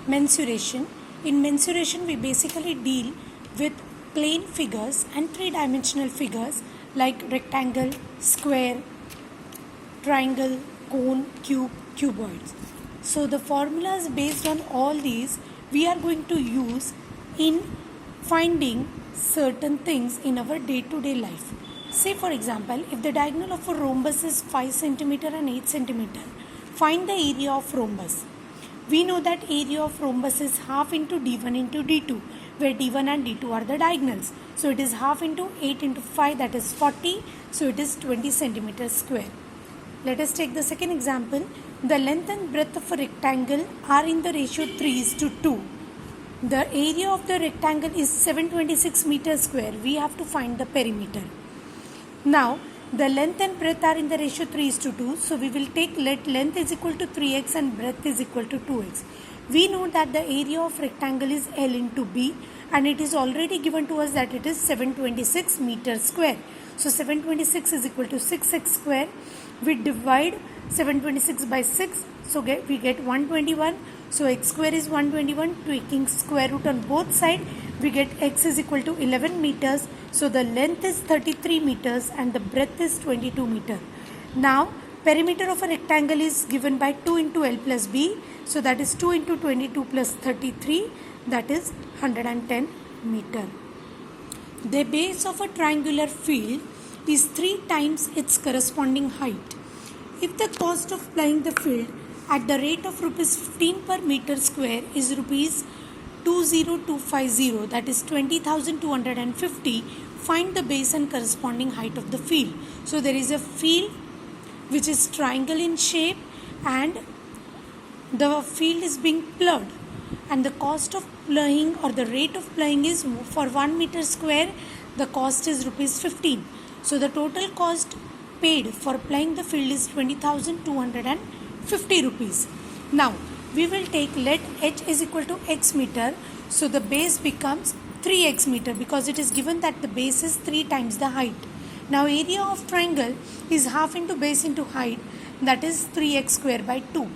Mensuration. In mensuration, we basically deal with plane figures and three-dimensional figures like rectangle, square, triangle, cone, cube, cuboids. So the formulas based on all these we are going to use in finding certain things in our day-to-day life. Say for example, if the diagonal of a rhombus is 5 cm and 8 cm, find the area of rhombus. We know that area of rhombus is half into d1 into d2, where d1 and d2 are the diagonals. So it is half into 8 into 5, that is 40. So it is 20 centimeters square. Let us take the second example. The length and breadth of a rectangle are in the ratio 3:2. The area of the rectangle is 726 meters square. We have to find the perimeter. Now, the length and breadth are in the ratio 3:2. So we will take let length is equal to 3x and breadth is equal to 2x. We know that the area of rectangle is L into B, and it is already given to us that it is 726 meters square. So 726 is equal to 6x square. We divide 726 by 6, so we get 121. So x square is 121. Taking square root on both sides, we get x is equal to 11 meters. So the length is 33 meters and the breadth is 22 meters. Now perimeter of a rectangle is given by 2 into L plus B. So that is 2 into 22 plus 33, that is 110 meter. The base of a triangular field is 3 times its corresponding height. If the cost of plying the field at the rate of rupees 15 per meter square is rupees 20250, that is 20,250, find the base and corresponding height of the field. So there is a field which is triangle in shape and the field is being plowed, and the cost of ploughing or the rate of ploughing is for 1 meter square, the cost is rupees 15. So the total cost paid for ploughing the field is 20,250 rupees. Now we will take let h is equal to x meter. So the base becomes 3x meter because it is given that the base is 3 times the height. Now area of triangle is half into base into height, that is 3x square by 2.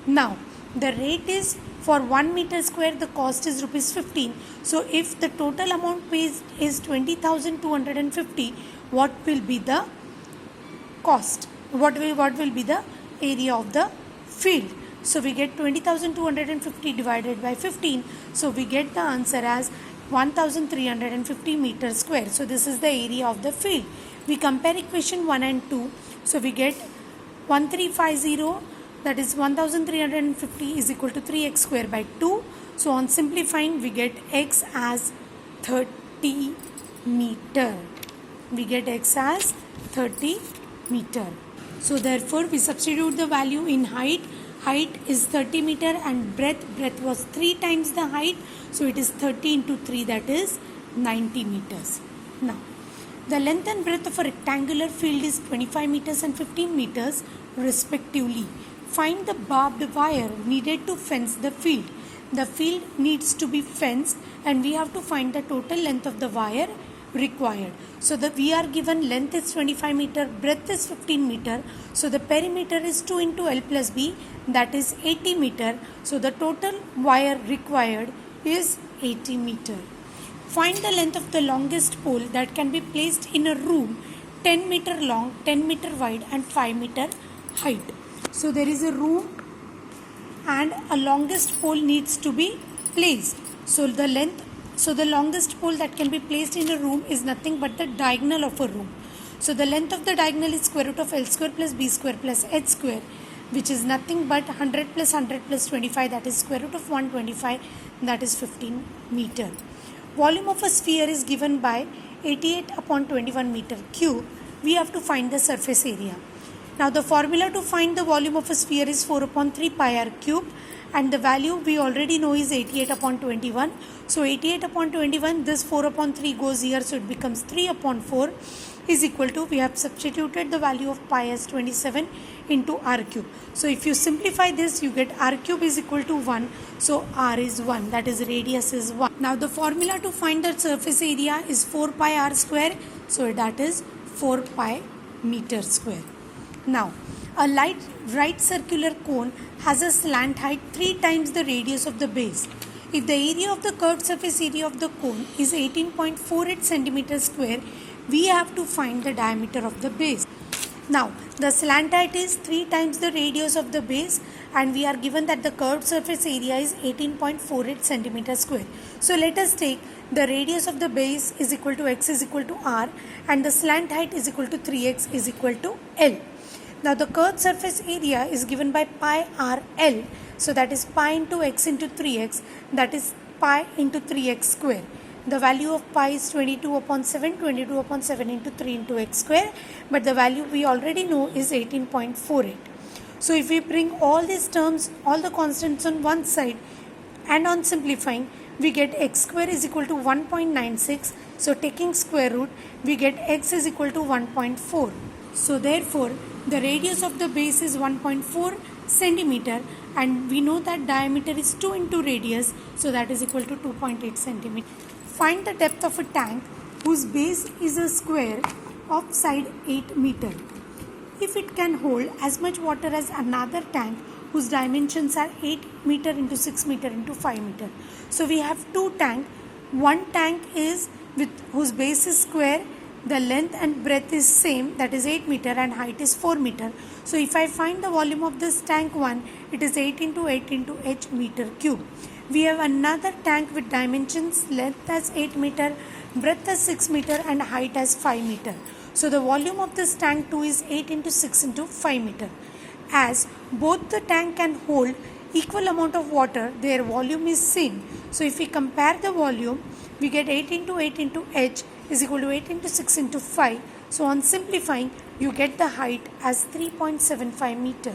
Now the rate is for 1 meter square, the cost is rupees 15. So if the total amount paid is 20,250, what will be the cost? What will be the area of the field? So we get 20,250 divided by 15. So we get the answer as 1,350 meters square. So this is the area of the field. We compare equation 1 and 2. So we get 1350, that is 1,350 is equal to 3x square by 2. So on simplifying, we get x as 30 meter. We get x as 30 meter. So therefore we substitute the value in height. Height is 30 meter and breadth was 3 times the height. So it is 30 into 3, that is 90 meters. Now the length and breadth of a rectangular field is 25 meters and 15 meters respectively. Find the barbed wire needed to fence the field. The field needs to be fenced and we have to find the total length of the wire required. So that we are given length is 25 meter, breadth is 15 meter. So the perimeter is 2 into L plus B, that is 80 meter. So the total wire required is 80 meter. Find the length of the longest pole that can be placed in a room 10 meter long, 10 meter wide and 5 meter height. So there is a room and a longest pole needs to be placed. So the longest pole that can be placed in a room is nothing but the diagonal of a room. So the length of the diagonal is square root of L square plus B square plus H square, which is nothing but 100 plus 100 plus 25, that is square root of 125, that is 15 meter. Volume of a sphere is given by 88 upon 21 meter cube. We have to find the surface area. Now the formula to find the volume of a sphere is 4 upon 3 pi r cube, and the value we already know is 88 upon 21. So 88 upon 21, this 4 upon 3 goes here, so it becomes 3 upon 4 is equal to, we have substituted the value of pi as 27 into r cube. So if you simplify this, you get r cube is equal to 1. So r is 1, that is radius is 1. Now the formula to find the surface area is 4 pi r square. So that is 4 pi meter square. Now A right circular cone has a slant height 3 times the radius of the base. If the area of the curved surface area of the cone is 18.48 centimeters square, we have to find the diameter of the base. Now, the slant height is 3 times the radius of the base, and we are given that the curved surface area is 18.48 centimeters square. So, let us take the radius of the base is equal to x is equal to r, and the slant height is equal to 3x is equal to L. Now the curved surface area is given by pi r L, so that is pi into x into 3x, that is pi into 3x square. The value of pi is 22 upon 7 into 3 into x square, but the value we already know is 18.48. So if we bring all these terms, all the constants on one side, and on simplifying, we get x square is equal to 1.96. So taking square root, we get x is equal to 1.4. So therefore, the radius of the base is 1.4 centimeter, and we know that diameter is 2 into radius, so that is equal to 2.8 centimeter. Find the depth of a tank whose base is a square of side 8 meter. If it can hold as much water as another tank whose dimensions are 8 meter into 6 meter into 5 meter. So we have two tanks. One tank is whose base is square, the length and breadth is same, that is 8 meter, and height is 4 meter. So if I find the volume of this tank 1, it is 8 into h meter cube. We have another tank with dimensions length as 8 meter, breadth as 6 meter, and height as 5 meter. So the volume of this tank 2 is 8 into 6 into 5 meter. As both the tank can hold equal amount of water, their volume is same. So if we compare the volume, we get 8 into h is equal to 8 into 6 into 5. So on simplifying, you get the height as 3.75 meter.